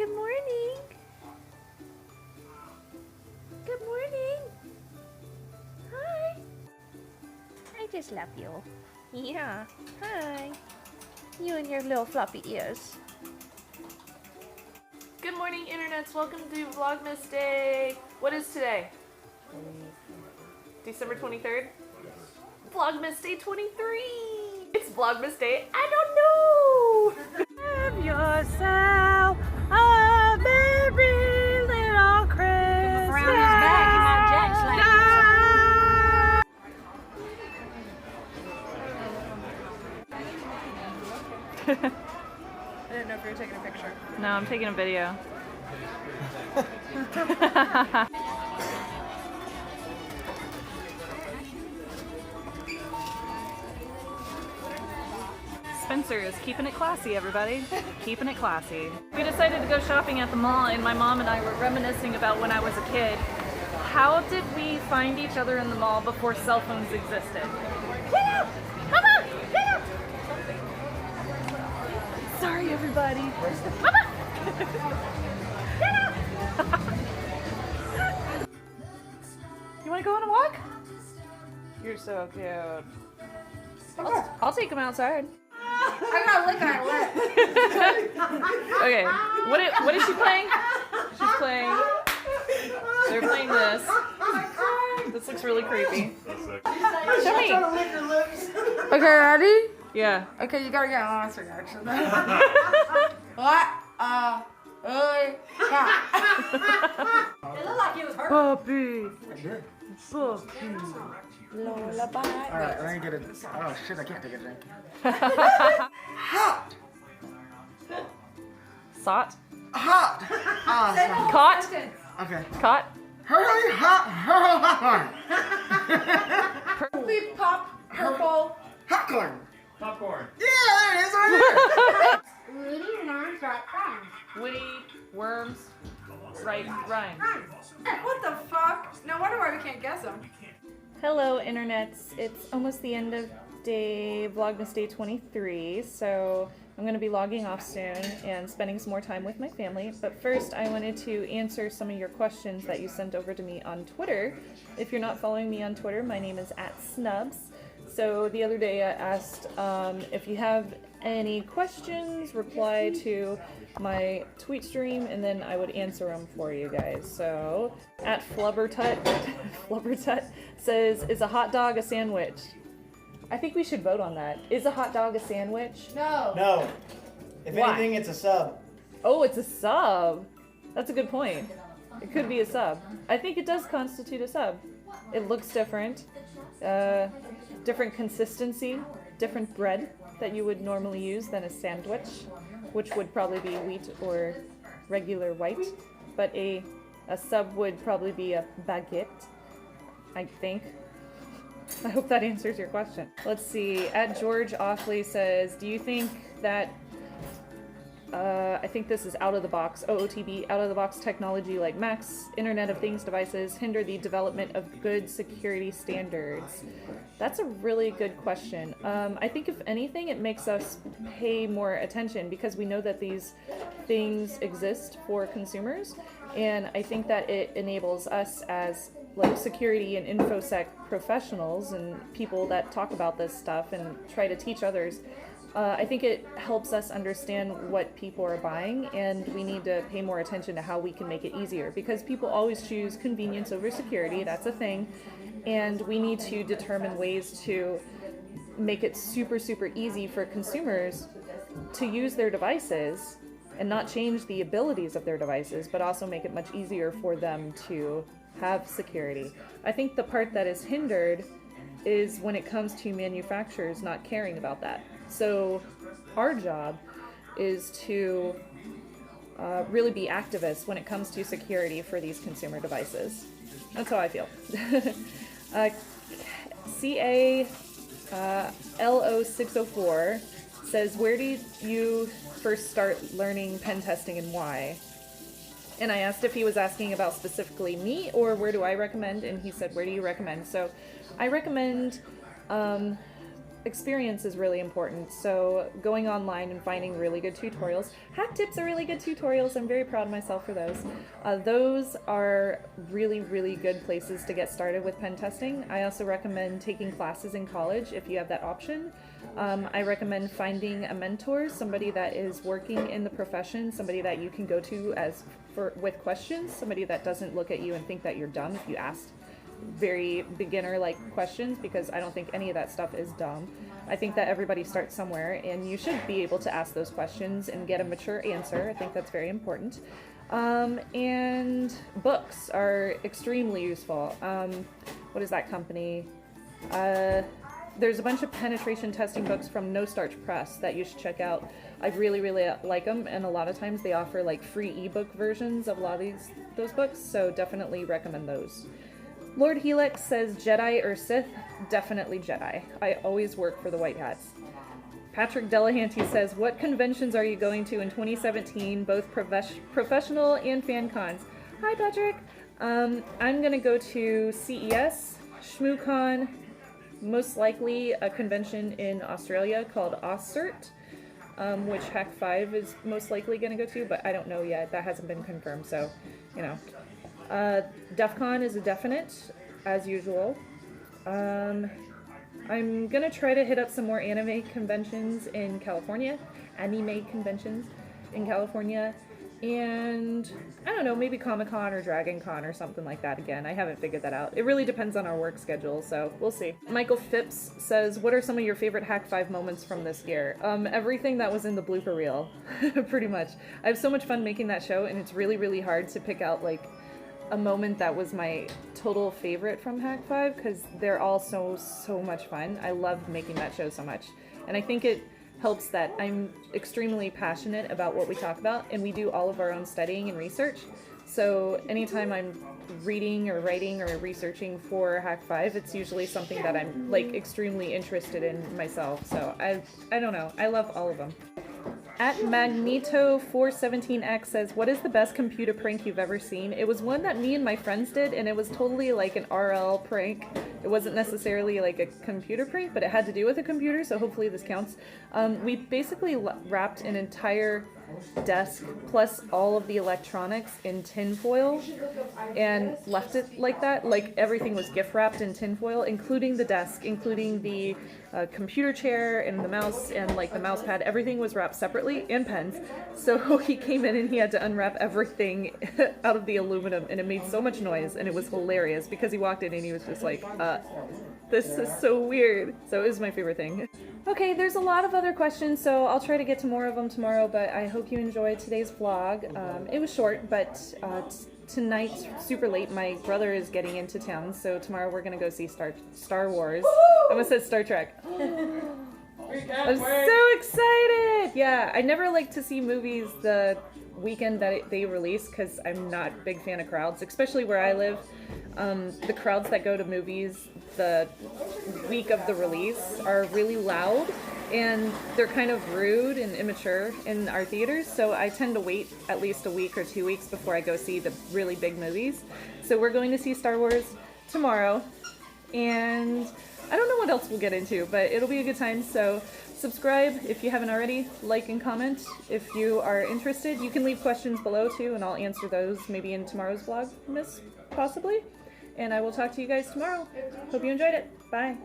Good morning. Good morning. Hi. I just love you. Yeah. Hi. You and your little floppy ears. Good morning, internets. Welcome to Vlogmas Day. What is today? December 23rd? Vlogmas Day 23! It's Vlogmas Day. I don't know! Have yourself a merry little Christmas. Around his back, you might jack slap I didn't know if you were taking a picture. No, I'm taking a video. Spencer is keeping it classy, everybody. Keeping it classy. We decided to go shopping at the mall, and my mom and I were reminiscing about when I was a kid. How did we find each other in the mall before cell phones existed? Get out! Mama! Get out! Sorry, everybody. Mama! Get out! You want to go on a walk? You're so cute. I'll take him outside. I gotta lick our lip. Okay, what is she playing? She's playing. They're playing this. This looks really creepy. Show me. Okay, ready? Yeah. Okay, you gotta get an honest reaction. What? It looked like he was hurt. Puppy. Lullaby. Alright, let me get it. Oh shit, I can't take a drink. Hot! Sot. Hot! Awesome. Caught. Okay. Caught. Hurry, hot, Beep, pop, purple. popcorn. Popcorn. Yeah, there it is, right Witty worms. Right rhyme. What the fuck? No wonder why we can't guess them. Hello, internets. It's almost the end of Vlogmas Day 23, so I'm going to be logging off soon and spending some more time with my family. But first, I wanted to answer some of your questions that you sent over to me on Twitter. If you're not following me on Twitter, my name is @Snubs. So the other day I asked if you have any questions, reply to my tweet stream, and then I would answer them for you guys. So, @Flubbertut says, is a hot dog a sandwich? I think we should vote on that. Is a hot dog a sandwich? No. No. If Why? anything, it's a sub. Oh, it's a sub. That's a good point. It could be a sub. I think it does constitute a sub. It looks different. Different consistency, different bread that you would normally use than a sandwich, which would probably be wheat or regular white. But a sub would probably be a baguette, I think. I hope that answers your question. Let's see. @George Offley says, do you think that I think this is out of the box, OOTB, out of the box technology like Macs, Internet of Things devices hinder the development of good security standards? That's a really good question. I think if anything, it makes us pay more attention because we know that these things exist for consumers, and I think that it enables us as like security and infosec professionals and people that talk about this stuff and try to teach others. I think it helps us understand what people are buying, and we need to pay more attention to how we can make it easier, because people always choose convenience over security. That's a thing, and we need to determine ways to make it super easy for consumers to use their devices and not change the abilities of their devices, but also make it much easier for them to have security. I think the part that is hindered is when it comes to manufacturers not caring about that. So our job is to really be activists when it comes to security for these consumer devices. That's how I feel. CALO604 says, where did you first start learning pen testing and why? And I asked if he was asking about specifically me or where do I recommend, and he said, where do you recommend? So I recommend experience is really important. So going online and finding really good tutorials. Hack Tips are really good tutorials. I'm very proud of myself for those. Those are really, really good places to get started with pen testing. I also recommend taking classes in college if you have that option. I recommend finding a mentor, somebody that is working in the profession, somebody that you can go to with questions, somebody that doesn't look at you and think that you're dumb if you ask very beginner-like questions, because I don't think any of that stuff is dumb. I think that everybody starts somewhere, and you should be able to ask those questions and get a mature answer. I think that's very important. And books are extremely useful. What is that company? There's a bunch of penetration testing books from No Starch Press that you should check out. I really, really like them, and a lot of times they offer like free ebook versions of a lot of those books, so definitely recommend those. Lord Helix says Jedi or Sith? Definitely Jedi. I always work for the white hats. Patrick Delahanty says, what conventions are you going to in 2017, both professional and fan cons? Hi Patrick! I'm gonna go to CES, ShmooCon, most likely a convention in Australia called AusCert, which Hack 5 is most likely gonna go to, but I don't know yet. That hasn't been confirmed, so, you know. DEF CON is a definite, as usual. I'm gonna try to hit up some more anime conventions in California, and I don't know, maybe Comic-Con or Dragon Con or something like that again. I haven't figured that out. It really depends on our work schedule, so we'll see. Michael Phipps says, what are some of your favorite Hack 5 moments from this year? Everything that was in the blooper reel, pretty much. I have so much fun making that show, and it's really, really hard to pick out, like, a moment that was my total favorite from Hack 5, because they're all so much fun. I love making that show so much. And I think it helps that I'm extremely passionate about what we talk about, and we do all of our own studying and research. So anytime I'm reading or writing or researching for Hack 5, it's usually something that I'm like extremely interested in myself. So I don't know, I love all of them. At Magneto417X says, what is the best computer prank you've ever seen? It was one that me and my friends did, and it was totally like an RL prank. It wasn't necessarily like a computer prank, but it had to do with a computer, so hopefully this counts. We basically wrapped an entire desk plus all of the electronics in tinfoil and left it like that. Like everything was gift wrapped in tinfoil, including the desk, including the computer chair and the mouse and like the mouse pad. Everything was wrapped separately, and pens. So he came in and he had to unwrap everything out of the aluminum, and it made so much noise, and it was hilarious because he walked in and he was just like, this is so weird. So it was my favorite thing. Okay, there's a lot of other questions, so I'll try to get to more of them tomorrow, but I hope you enjoyed today's vlog. It was short, but tonight, super late, my brother is getting into town, so tomorrow we're gonna go see Star Wars. I almost said Star Trek. I'm so excited! Yeah, I never like to see movies the weekend that they release because I'm not a big fan of crowds, especially where I live. The crowds that go to movies the week of the release are really loud, and they're kind of rude and immature in our theaters, so I tend to wait at least a week or 2 weeks before I go see the really big movies. So we're going to see Star Wars tomorrow, and I don't know what else we'll get into, but it'll be a good time. So subscribe if you haven't already, like and comment if you are interested. You can leave questions below too, and I'll answer those maybe in tomorrow's Vlogmas, possibly. And I will talk to you guys tomorrow. Hope you enjoyed it. Bye.